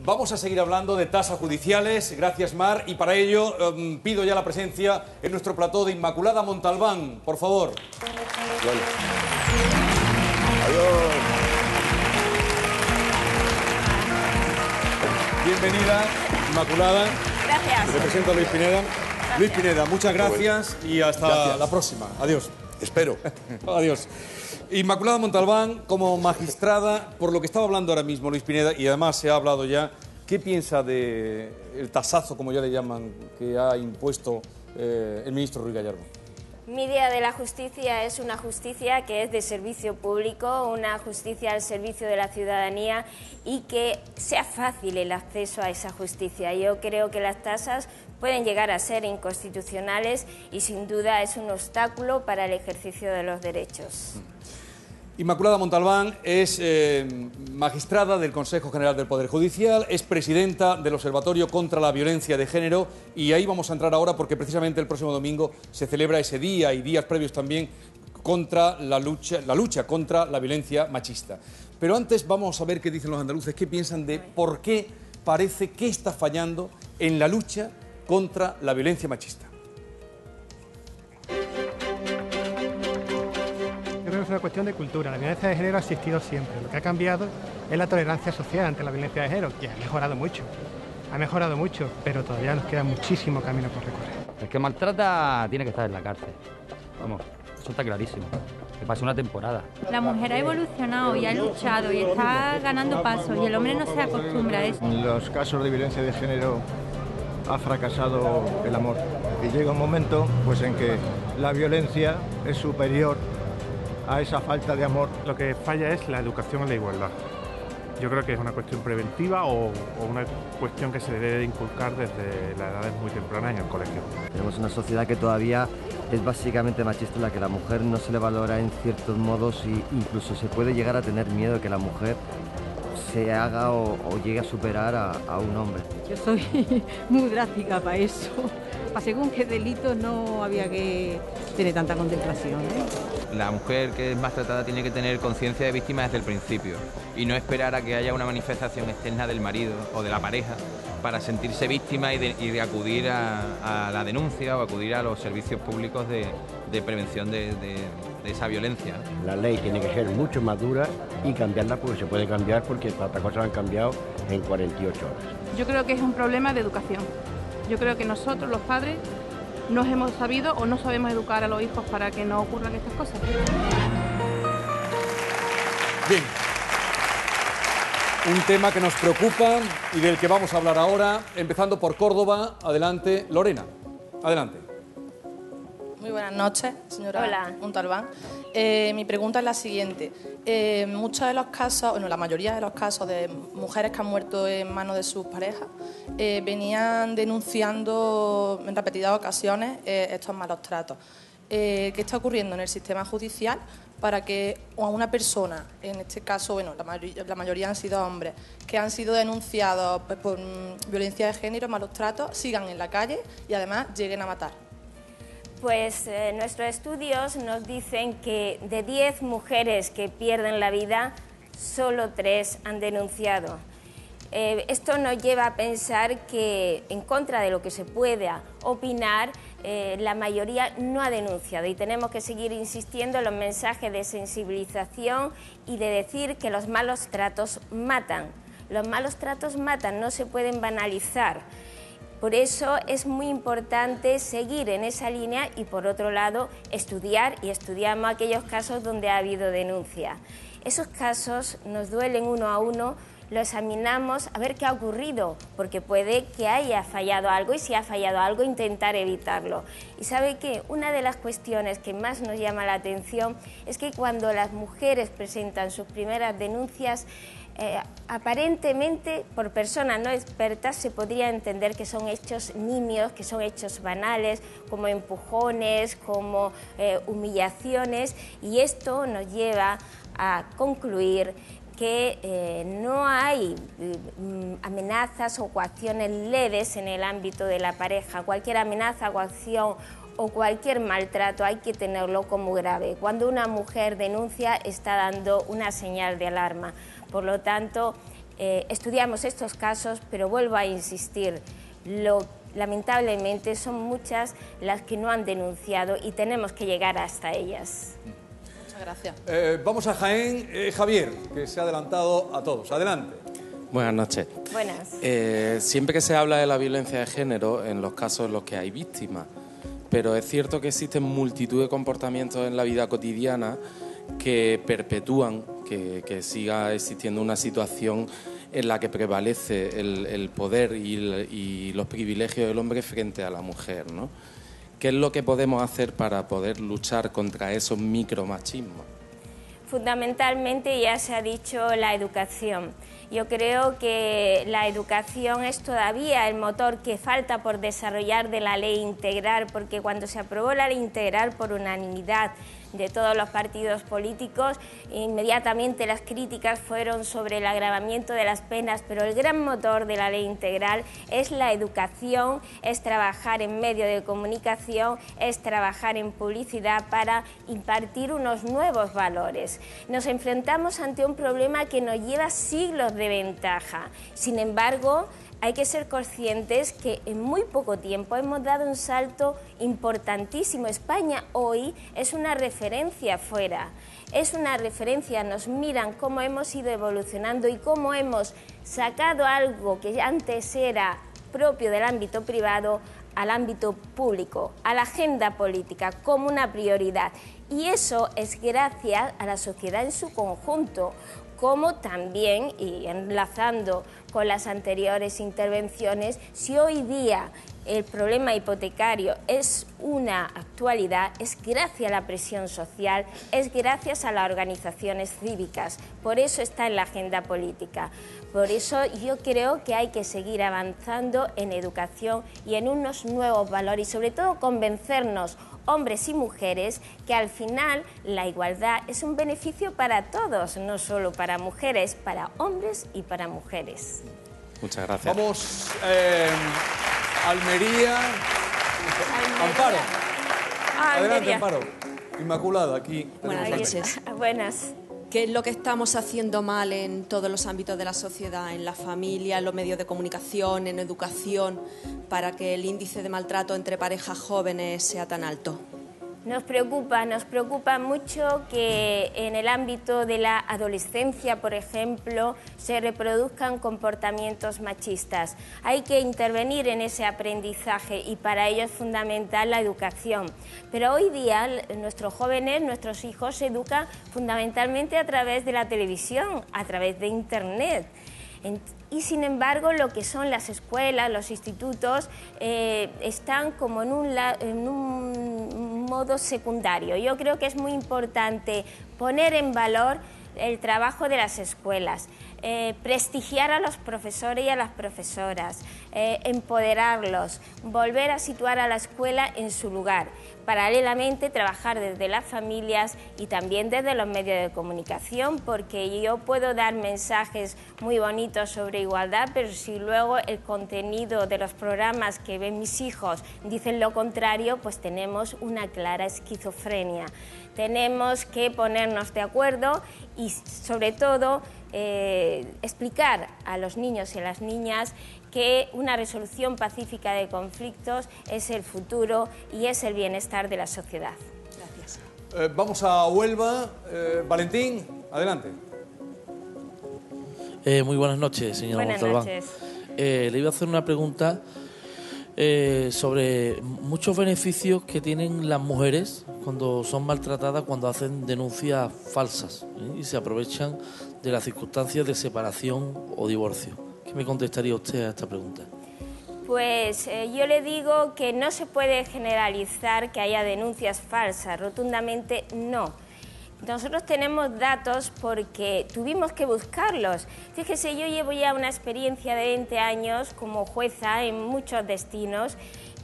Vamos a seguir hablando de tasas judiciales, gracias Mar, y para ello pido ya la presencia en nuestro plató de Inmaculada Montalbán, por favor. Bueno. Adiós. Bienvenida, Inmaculada. Gracias. Te presento a Luis Pineda. Gracias. Luis Pineda, muchas gracias y hasta la próxima. Adiós. Espero. Adiós. Inmaculada Montalbán, como magistrada, por lo que estaba hablando ahora mismo Luis Pineda, y además se ha hablado ya, ¿qué piensa del tasazo, como ya le llaman, que ha impuesto el ministro Ruiz Gallardón? Mi idea de la justicia es una justicia que es de servicio público, una justicia al servicio de la ciudadanía y que sea fácil el acceso a esa justicia. Yo creo que las tasas pueden llegar a ser inconstitucionales y sin duda es un obstáculo para el ejercicio de los derechos. Inmaculada Montalbán es magistrada del Consejo General del Poder Judicial, es presidenta del Observatorio contra la Violencia de Género y ahí vamos a entrar ahora porque precisamente el próximo domingo se celebra ese día y días previos también contra la lucha contra la violencia machista. Pero antes vamos a ver qué dicen los andaluces, qué piensan de por qué parece que está fallando en la lucha contra la violencia machista. Yo creo que es una cuestión de cultura. La violencia de género ha existido siempre. Lo que ha cambiado es la tolerancia social ante la violencia de género, que ha mejorado mucho, pero todavía nos queda muchísimo camino por recorrer. El que maltrata tiene que estar en la cárcel. Vamos, eso está clarísimo. Que pase una temporada. La mujer ha evolucionado y ha luchado y está ganando pasos y el hombre no se acostumbra a eso. En los casos de violencia de género ha fracasado el amor y llega un momento pues en que la violencia es superior a esa falta de amor. Lo que falla es la educación en la igualdad. Yo creo que es una cuestión preventiva o una cuestión que se debe de inculcar desde las edades muy tempranas en el colegio. Tenemos una sociedad que todavía es básicamente machista, en la que la mujer no se le valora en ciertos modos e incluso se puede llegar a tener miedo de que la mujer se haga o llegue a superar a un hombre. Yo soy muy drástica para eso. Para según qué delitos no había que tener tanta contemplación, ¿eh? La mujer que es maltratada tiene que tener conciencia de víctima desde el principio y no esperar a que haya una manifestación externa del marido o de la pareja para sentirse víctima y de acudir a la denuncia o acudir a los servicios públicos de prevención de esa violencia. La ley tiene que ser mucho más dura y cambiarla porque se puede cambiar porque otras cosas han cambiado en 48 horas. Yo creo que es un problema de educación. Yo creo que nosotros, los padres, no hemos sabido o no sabemos educar a los hijos para que no ocurran estas cosas. Bien. Un tema que nos preocupa y del que vamos a hablar ahora, empezando por Córdoba. Adelante, Lorena. Adelante. Muy buenas noches, señora Hola. Montalbán. Mi pregunta es la siguiente. Muchos de los casos, bueno, la mayoría de los casos de mujeres que han muerto en manos de sus parejas venían denunciando en repetidas ocasiones estos malos tratos. ¿Qué está ocurriendo en el sistema judicial para que a una persona, en este caso, bueno, la mayoría han sido hombres, que han sido denunciados por violencia de género, malos tratos, sigan en la calle y además lleguen a matar? Pues nuestros estudios nos dicen que de 10 mujeres que pierden la vida, solo 3 han denunciado. Esto nos lleva a pensar que, en contra de lo que se pueda opinar, la mayoría no ha denunciado y tenemos que seguir insistiendo en los mensajes de sensibilización y de decir que los malos tratos matan. Los malos tratos matan, no se pueden banalizar. Por eso es muy importante seguir en esa línea y, por otro lado, estudiar, y estudiamos aquellos casos donde ha habido denuncia. Esos casos nos duelen uno a uno, lo examinamos a ver qué ha ocurrido, porque puede que haya fallado algo y si ha fallado algo intentar evitarlo. Y ¿sabe qué? Una de las cuestiones que más nos llama la atención es que cuando las mujeres presentan sus primeras denuncias, aparentemente por personas no expertas se podría entender que son hechos nimios, que son hechos banales, como empujones, como humillaciones, y esto nos lleva a concluir que no hay amenazas o coacciones leves en el ámbito de la pareja. Cualquier amenaza, coacción o cualquier maltrato hay que tenerlo como grave. Cuando una mujer denuncia está dando una señal de alarma. Por lo tanto, estudiamos estos casos, pero vuelvo a insistir, lamentablemente son muchas las que no han denunciado y tenemos que llegar hasta ellas. Muchas gracias. Vamos a Jaén. Javier, que se ha adelantado a todos. Adelante. Buenas noches. Buenas. Siempre que se habla de la violencia de género, en los casos en los que hay víctimas, pero es cierto que existen multitud de comportamientos en la vida cotidiana que perpetúan que siga existiendo una situación en la que prevalece el poder y los privilegios del hombre frente a la mujer, ¿no? ¿Qué es lo que podemos hacer para poder luchar contra esos micromachismos? Fundamentalmente, ya se ha dicho, la educación. Yo creo que la educación es todavía el motor que falta por desarrollar de la ley integral, porque cuando se aprobó la ley integral por unanimidad de todos los partidos políticos, inmediatamente las críticas fueron sobre el agravamiento de las penas, pero el gran motor de la ley integral es la educación, es trabajar en medio de comunicación, es trabajar en publicidad para impartir unos nuevos valores. Nos enfrentamos ante un problema que nos lleva siglos de ventaja. Sin embargo, hay que ser conscientes que en muy poco tiempo hemos dado un salto importantísimo. España hoy es una referencia fuera, es una referencia, nos miran cómo hemos ido evolucionando y cómo hemos sacado algo que antes era propio del ámbito privado al ámbito público, a la agenda política como una prioridad. Y eso es gracias a la sociedad en su conjunto, como también, y enlazando con las anteriores intervenciones, si hoy día el problema hipotecario es una actualidad, es gracias a la presión social, es gracias a las organizaciones cívicas, por eso está en la agenda política. Por eso yo creo que hay que seguir avanzando en educación y en unos nuevos valores y sobre todo convencernos, hombres y mujeres, que al final la igualdad es un beneficio para todos, no solo para mujeres, para hombres y para mujeres. Muchas gracias. Vamos Almería. Amparo. Adelante, Amparo. Inmaculada, aquí. Buenas noches. Buenas. ¿Qué es lo que estamos haciendo mal en todos los ámbitos de la sociedad, en la familia, en los medios de comunicación, en educación, para que el índice de maltrato entre parejas jóvenes sea tan alto? Nos preocupa mucho que en el ámbito de la adolescencia, por ejemplo, se reproduzcan comportamientos machistas. Hay que intervenir en ese aprendizaje y para ello es fundamental la educación. Pero hoy día nuestros jóvenes, nuestros hijos se educan fundamentalmente a través de la televisión, a través de Internet. Y sin embargo, lo que son las escuelas, los institutos, están como en un modo secundario. Yo creo que es muy importante poner en valor el trabajo de las escuelas, prestigiar a los profesores y a las profesoras, empoderarlos, volver a situar a la escuela en su lugar. Paralelamente, trabajar desde las familias y también desde los medios de comunicación, porque yo puedo dar mensajes muy bonitos sobre igualdad, pero si luego el contenido de los programas que ven mis hijos dicen lo contrario, pues tenemos una clara esquizofrenia. Tenemos que ponernos de acuerdo y, sobre todo, explicar a los niños y a las niñas que una resolución pacífica de conflictos es el futuro y es el bienestar de la sociedad. Gracias. Vamos a Huelva. Valentín, adelante. Muy buenas noches, señor Montalbán. Buenas noches. Le iba a hacer una pregunta sobre muchos beneficios que tienen las mujeres cuando son maltratadas, cuando hacen denuncias falsas y se aprovechan de las circunstancias de separación o divorcio. ¿Qué me contestaría usted a esta pregunta? Pues yo le digo que no se puede generalizar que haya denuncias falsas, rotundamente no. Nosotros tenemos datos porque tuvimos que buscarlos. Fíjese, yo llevo ya una experiencia de 20 años como jueza en muchos destinos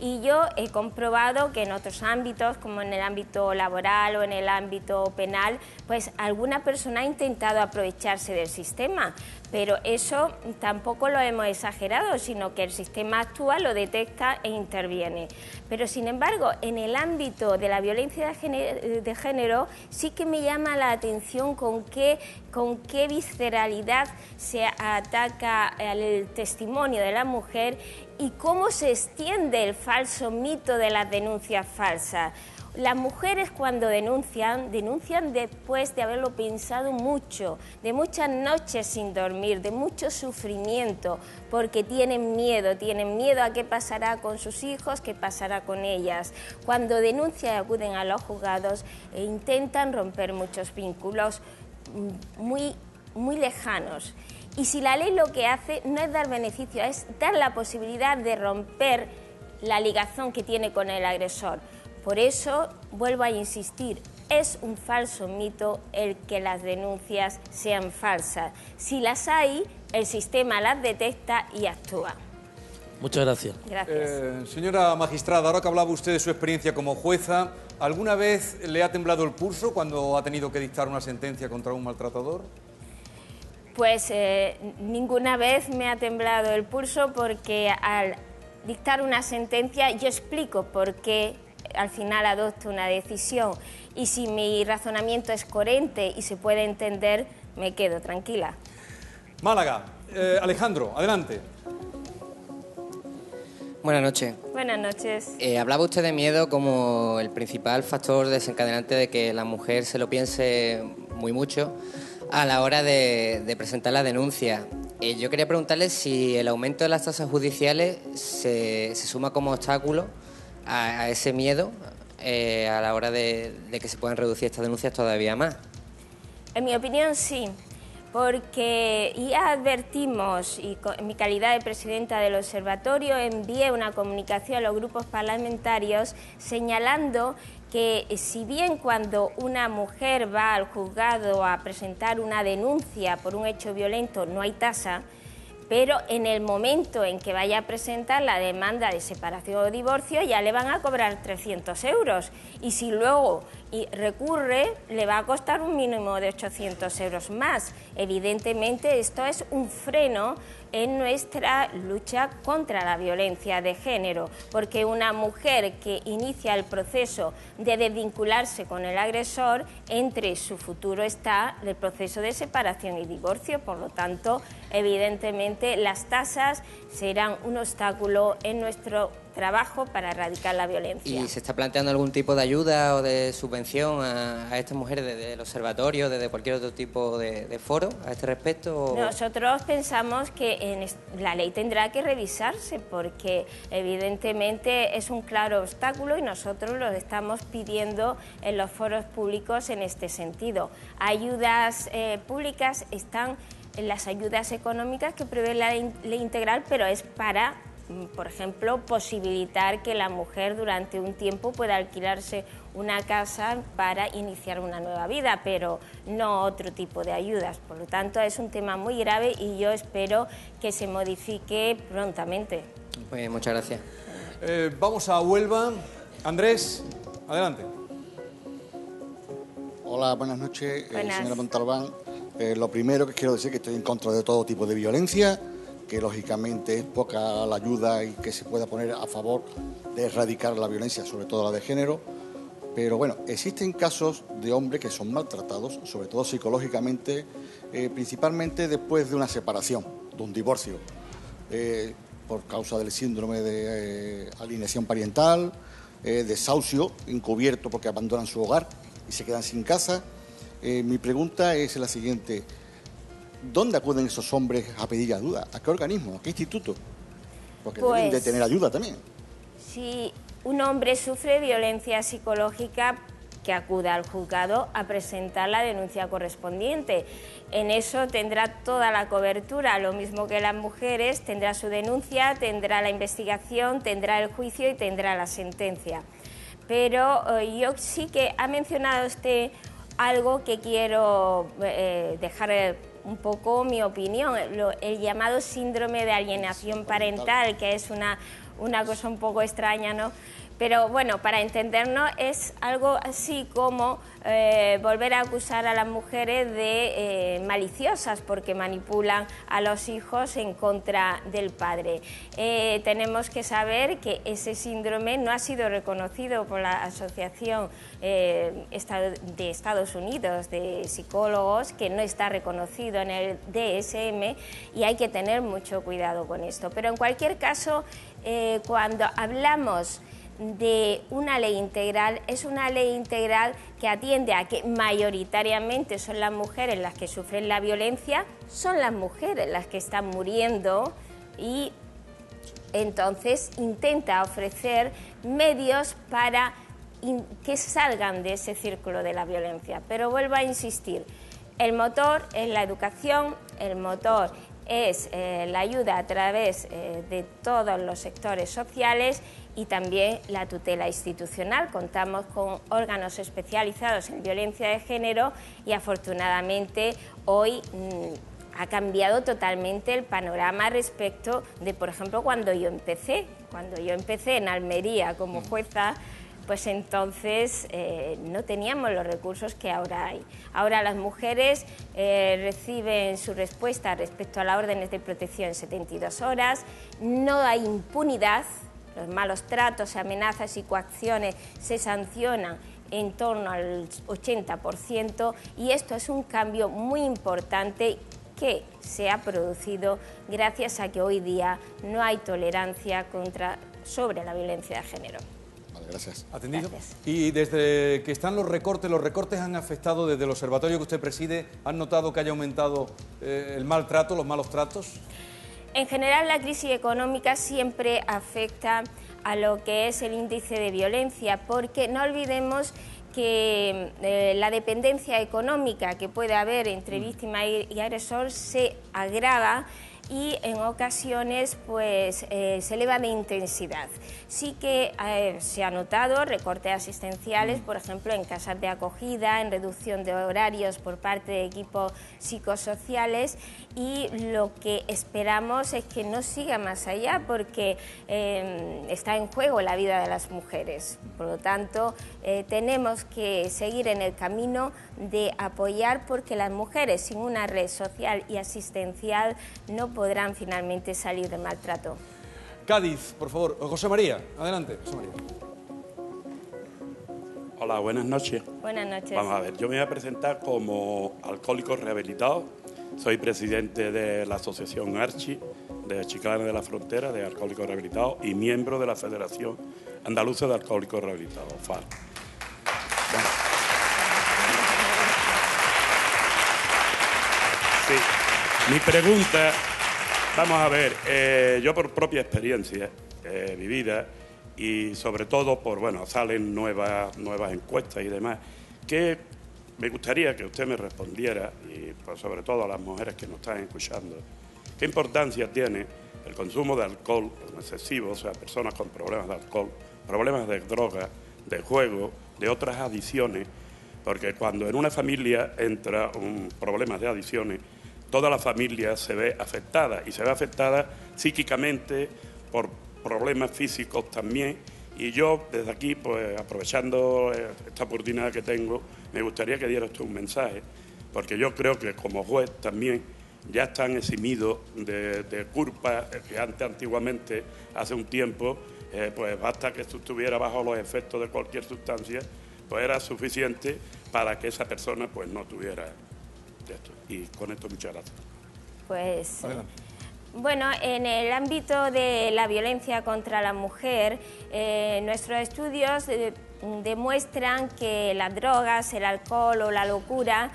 Y yo he comprobado que en otros ámbitos, como en el ámbito laboral o en el ámbito penal, pues alguna persona ha intentado aprovecharse del sistema, pero eso tampoco lo hemos exagerado, sino que el sistema actúa, lo detecta e interviene. Pero sin embargo, en el ámbito de la violencia de género sí que me llama la atención con qué visceralidad se ataca el testimonio de la mujer y cómo se extiende el falso mito de las denuncias falsas. Las mujeres cuando denuncian después de haberlo pensado mucho, de muchas noches sin dormir, de mucho sufrimiento, porque tienen miedo a qué pasará con sus hijos, qué pasará con ellas. Cuando denuncian y acuden a los juzgados e intentan romper muchos vínculos muy lejanos. Y si la ley lo que hace no es dar beneficio, es dar la posibilidad de romper la ligazón que tiene con el agresor. Por eso, vuelvo a insistir, es un falso mito el que las denuncias sean falsas. Si las hay, el sistema las detecta y actúa. Muchas gracias. Gracias. Señora magistrada, ahora que hablaba usted de su experiencia como jueza, ¿alguna vez le ha temblado el pulso cuando ha tenido que dictar una sentencia contra un maltratador? Pues ninguna vez me ha temblado el pulso, porque al dictar una sentencia yo explico por qué al final adopto una decisión, y si mi razonamiento es coherente y se puede entender, me quedo tranquila. Málaga. Alejandro, adelante. Buenas noches. Buenas noches. Hablaba usted de miedo como el principal factor desencadenante de que la mujer se lo piense muy mucho a la hora de presentar la denuncia. Yo quería preguntarle si el aumento de las tasas judiciales se suma como obstáculo a ese miedo a la hora de que se puedan reducir estas denuncias todavía más. En mi opinión, sí, porque ya advertimos, y en mi calidad de presidenta del observatorio envié una comunicación a los grupos parlamentarios señalando que si bien cuando una mujer va al juzgado a presentar una denuncia por un hecho violento no hay tasa, pero en el momento en que vaya a presentar la demanda de separación o divorcio ya le van a cobrar 300 euros, y si luego recurre le va a costar un mínimo de 800 euros más. Evidentemente esto es un freno en nuestra lucha contra la violencia de género, porque una mujer que inicia el proceso de desvincularse con el agresor, entre su futuro está el proceso de separación y divorcio. Por lo tanto, evidentemente las tasas serán un obstáculo en nuestro trabajo para erradicar la violencia. ¿Y se está planteando algún tipo de ayuda o de subvención a estas mujeres desde el observatorio, desde cualquier otro tipo de foro a este respecto? Nosotros pensamos que la ley tendrá que revisarse, porque evidentemente es un claro obstáculo y nosotros lo estamos pidiendo en los foros públicos en este sentido. Ayudas públicas están en las ayudas económicas que prevé la ley integral, pero es para, por ejemplo, posibilitar que la mujer durante un tiempo pueda alquilarse una casa para iniciar una nueva vida, pero no otro tipo de ayudas. Por lo tanto, es un tema muy grave y yo espero que se modifique prontamente. Pues muchas gracias. Vamos a Huelva. Andrés, adelante. Hola, buenas noches, Buenas. señora Montalbán. Lo primero que quiero decir es que estoy en contra de todo tipo de violencia, que lógicamente es poca la ayuda y que se pueda poner a favor de erradicar la violencia, sobre todo la de género. Pero bueno, existen casos de hombres que son maltratados, sobre todo psicológicamente, principalmente después de una separación, de un divorcio, por causa del síndrome de alienación parental, desahucio encubierto porque abandonan su hogar y se quedan sin casa. Mi pregunta es la siguiente: ¿dónde acuden esos hombres a pedir ayuda? ¿A qué organismo? ¿A qué instituto? Porque deben de tener ayuda también. Si un hombre sufre violencia psicológica, que acuda al juzgado a presentar la denuncia correspondiente. En eso tendrá toda la cobertura, lo mismo que las mujeres, tendrá su denuncia, tendrá la investigación, tendrá el juicio y tendrá la sentencia. Pero yo sí que ha mencionado usted algo que quiero dejar un poco mi opinión, el llamado síndrome de alienación parental, que es una cosa un poco extraña, ¿no? Pero bueno, para entendernos es algo así como volver a acusar a las mujeres de maliciosas porque manipulan a los hijos en contra del padre. Tenemos que saber que ese síndrome no ha sido reconocido por la Asociación de Estados Unidos de Psicólogos, que no está reconocido en el DSM, y hay que tener mucho cuidado con esto. Pero en cualquier caso, cuando hablamos de una ley integral, es una ley integral que atiende a que mayoritariamente son las mujeres las que sufren la violencia, son las mujeres las que están muriendo, y entonces intenta ofrecer medios para que salgan de ese círculo de la violencia. Pero vuelvo a insistir, el motor es la educación, el motor es la ayuda a través de todos los sectores sociales y también la tutela institucional. Contamos con órganos especializados en violencia de género y afortunadamente hoy ha cambiado totalmente el panorama respecto de, por ejemplo, cuando yo empecé en Almería como jueza. Pues entonces no teníamos los recursos que ahora hay. Ahora las mujeres reciben su respuesta respecto a las órdenes de protección en 72 horas, no hay impunidad, los malos tratos, amenazas y coacciones se sancionan en torno al 80%, y esto es un cambio muy importante que se ha producido gracias a que hoy día no hay tolerancia sobre la violencia de género. Gracias. ¿Atendido? Gracias. Y desde que están los recortes han afectado desde el observatorio que usted preside, ¿han notado que haya aumentado el maltrato, los malos tratos? En general, la crisis económica siempre afecta a lo que es el índice de violencia, porque no olvidemos que la dependencia económica que puede haber entre víctima y agresor se agrava y en ocasiones pues se eleva de intensidad. Sí que se ha notado recortes asistenciales, por ejemplo, en casas de acogida, en reducción de horarios por parte de equipos psicosociales, y lo que esperamos es que no siga más allá porque está en juego la vida de las mujeres. Por lo tanto, tenemos que seguir en el camino de apoyar, porque las mujeres sin una red social y asistencial no podrán finalmente salir del maltrato. Cádiz, por favor. José María, adelante. José María. Hola, buenas noches. Buenas noches. Vamos a ver, yo me voy a presentar como alcohólico rehabilitado. Soy presidente de la Asociación Archi, de Chiclana de la Frontera, de alcohólicos rehabilitados, y miembro de la Federación Andaluza de Alcohólicos Rehabilitados, FAR. Sí. Mi pregunta, vamos a ver, yo por propia experiencia vivida, y sobre todo por, bueno, salen nuevas encuestas y demás, que me gustaría que usted me respondiera, y pues sobre todo a las mujeres que nos están escuchando, ¿qué importancia tiene el consumo de alcohol excesivo, o sea, personas con problemas de alcohol, problemas de droga, de juego, de otras adicciones? Porque cuando en una familia entra un problema de adicciones, toda la familia se ve afectada, y se ve afectada psíquicamente por problemas físicos también. Y yo, desde aquí, pues aprovechando esta oportunidad que tengo, me gustaría que diera usted un mensaje, porque yo creo que como juez también ya están eximidos de culpa que antiguamente, hace un tiempo, pues basta que estuviera bajo los efectos de cualquier sustancia, pues era suficiente para que esa persona pues no tuviera esto. Y con esto muchas gracias. Pues adelante. Bueno, en el ámbito de la violencia contra la mujer, nuestros estudios demuestran que las drogas, el alcohol o la locura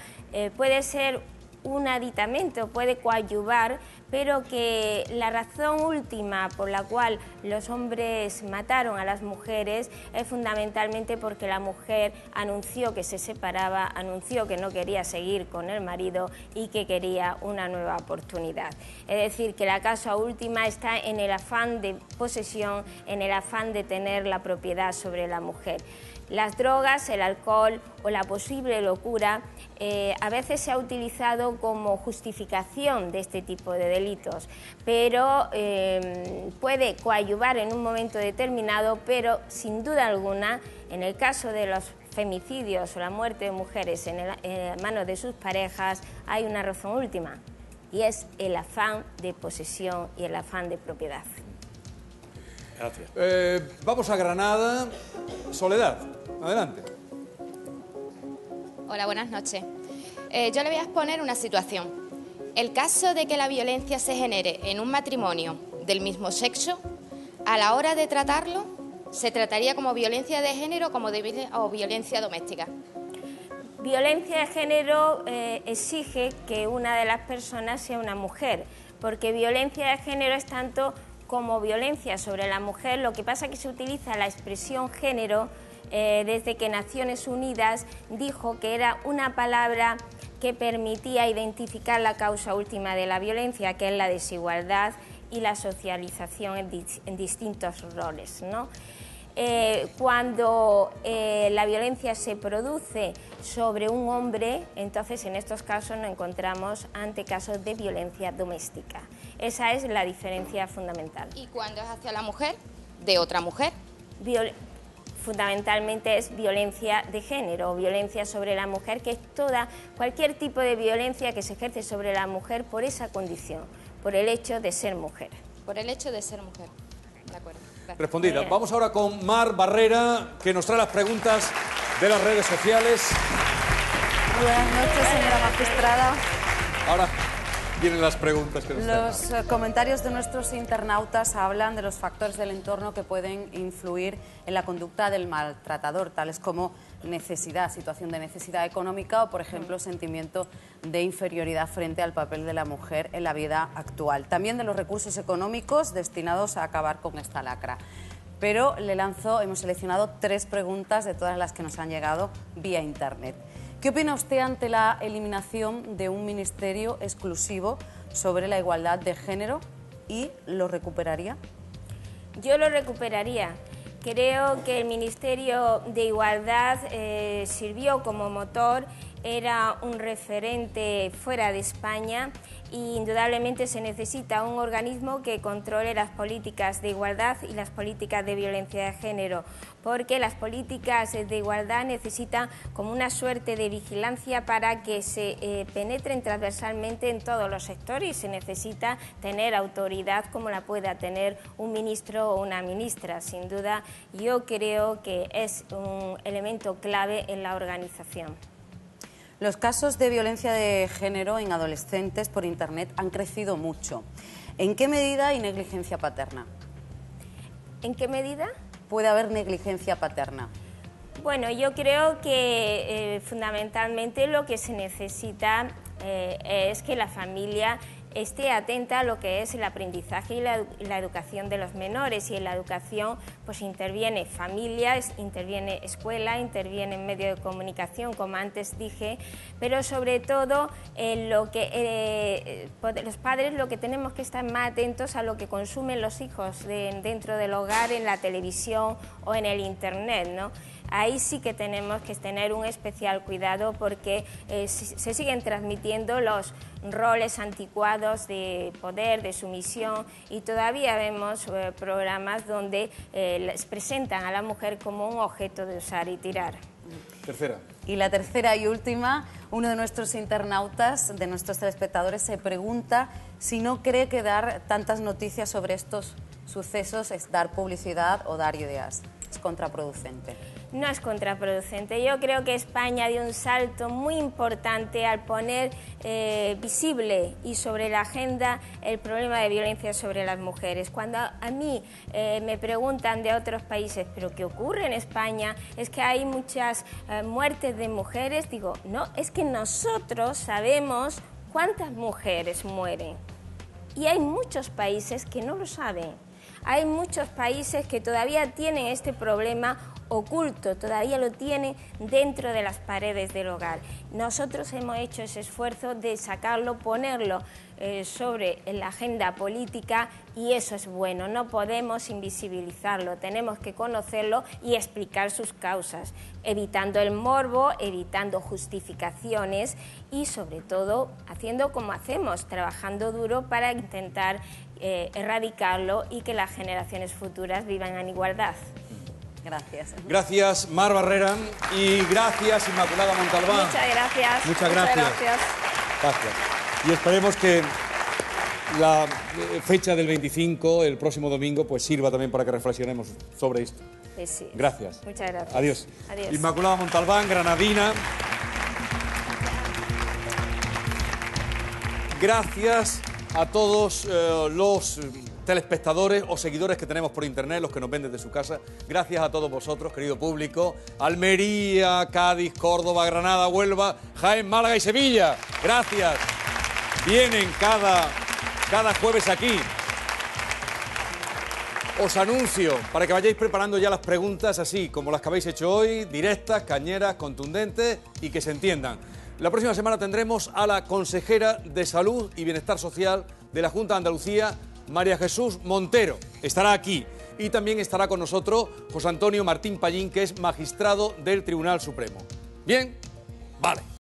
puede ser un aditamento, puede coadyuvar pero que la razón última por la cual los hombres mataron a las mujeres es fundamentalmente porque la mujer anunció que se separaba, anunció que no quería seguir con el marido y que quería una nueva oportunidad. Es decir, que la causa última está en el afán de posesión, en el afán de tener la propiedad sobre la mujer. Las drogas, el alcohol o la posible locura a veces se ha utilizado como justificación de este tipo de delitos, pero puede coadyuvar en un momento determinado, pero sin duda alguna, en el caso de los femicidios o la muerte de mujeres en manos de sus parejas, hay una razón última, y es el afán de posesión y el afán de propiedad. Gracias. Vamos a Granada. Soledad, adelante. Hola, buenas noches. Yo le voy a exponer una situación. El caso de que la violencia se genere en un matrimonio del mismo sexo, a la hora de tratarlo, ¿se trataría como violencia de género o violencia doméstica? Violencia de género exige que una de las personas sea una mujer, porque violencia de género es tanto como violencia sobre la mujer. Lo que pasa es que se utiliza la expresión género desde que Naciones Unidas dijo que era una palabra que permitía identificar la causa última de la violencia, que es la desigualdad y la socialización en distintos roles, ¿no? Cuando la violencia se produce sobre un hombre, entonces en estos casos nos encontramos ante casos de violencia doméstica. Esa es la diferencia fundamental. ¿Y cuando es hacia la mujer, de otra mujer? Fundamentalmente es violencia de género, violencia sobre la mujer, que es cualquier tipo de violencia que se ejerce sobre la mujer por esa condición, por el hecho de ser mujer. Por el hecho de ser mujer. De acuerdo. Gracias. Respondida. Vamos ahora con Mar Barrera, que nos trae las preguntas de las redes sociales. Buenas noches, señora magistrada. Ahora vienen las preguntas que nos Los comentarios de nuestros internautas hablan de los factores del entorno que pueden influir en la conducta del maltratador, tales como necesidad, situación de necesidad económica o, por ejemplo, sentimiento de inferioridad frente al papel de la mujer en la vida actual. También de los recursos económicos destinados a acabar con esta lacra. Pero hemos seleccionado 3 preguntas de todas las que nos han llegado vía Internet. ¿Qué opina usted ante la eliminación de un ministerio exclusivo sobre la igualdad de género y lo recuperaría? Yo lo recuperaría. Creo que el Ministerio de Igualdad sirvió como motor, era un referente fuera de España y indudablemente se necesita un organismo que controle las políticas de igualdad y las políticas de violencia de género, porque las políticas de igualdad necesitan como una suerte de vigilancia para que se penetren transversalmente en todos los sectores y se necesita tener autoridad como la pueda tener un ministro o una ministra. Sin duda, yo creo que es un elemento clave en la organización. Los casos de violencia de género en adolescentes por Internet han crecido mucho. ¿En qué medida hay negligencia paterna? ¿En qué medida? Puede haber negligencia paterna. Bueno, yo creo que fundamentalmente lo que se necesita es que la familia esté atenta a lo que es el aprendizaje y la educación de los menores, y en la educación pues interviene familia, interviene escuela, interviene medio de comunicación, como antes dije, pero sobre todo los padres lo que tenemos que estar más atentos a lo que consumen los hijos dentro del hogar, en la televisión o en el Internet, ¿no? Ahí sí que tenemos que tener un especial cuidado porque se siguen transmitiendo los roles anticuados de poder, de sumisión, y todavía vemos programas donde les presentan a la mujer como un objeto de usar y tirar. Tercera. Y la tercera y última, uno de nuestros internautas, de nuestros telespectadores, se pregunta si no cree que dar tantas noticias sobre estos sucesos es dar publicidad o dar ideas. Es contraproducente. No es contraproducente. Yo creo que España dio un salto muy importante al poner visible y sobre la agenda el problema de violencia sobre las mujeres. Cuando a mí me preguntan de otros países, ¿pero qué ocurre en España? Es que hay muchas muertes de mujeres. Digo, no, es que nosotros sabemos cuántas mujeres mueren. Y hay muchos países que no lo saben. Hay muchos países que todavía tienen este problema oculto, todavía lo tienen dentro de las paredes del hogar. Nosotros hemos hecho ese esfuerzo de sacarlo, ponerlo sobre la agenda política, y eso es bueno. No podemos invisibilizarlo, tenemos que conocerlo y explicar sus causas, evitando el morbo, evitando justificaciones y sobre todo haciendo como hacemos, trabajando duro para intentar erradicarlo y que las generaciones futuras vivan en igualdad. Gracias. Gracias, Mar Barrera, y gracias, Inmaculada Montalbán. Muchas gracias. Muchas gracias. Gracias. Y esperemos que la fecha del 25, el próximo domingo, pues sirva también para que reflexionemos sobre esto. Sí. Gracias. Muchas gracias. Adiós. Adiós. Inmaculada Montalbán, granadina. Gracias a todos los telespectadores o seguidores que tenemos por internet, los que nos ven desde su casa. Gracias a todos vosotros, querido público. Almería, Cádiz, Córdoba, Granada, Huelva, Jaén, Málaga y Sevilla. Gracias. Vienen cada jueves aquí. Os anuncio para que vayáis preparando ya las preguntas así como las que habéis hecho hoy, directas, cañeras, contundentes y que se entiendan. La próxima semana tendremos a la consejera de Salud y Bienestar Social de la Junta de Andalucía, María Jesús Montero. Estará aquí. Y también estará con nosotros José Antonio Martín Pallín, que es magistrado del Tribunal Supremo. ¿Bien? Vale.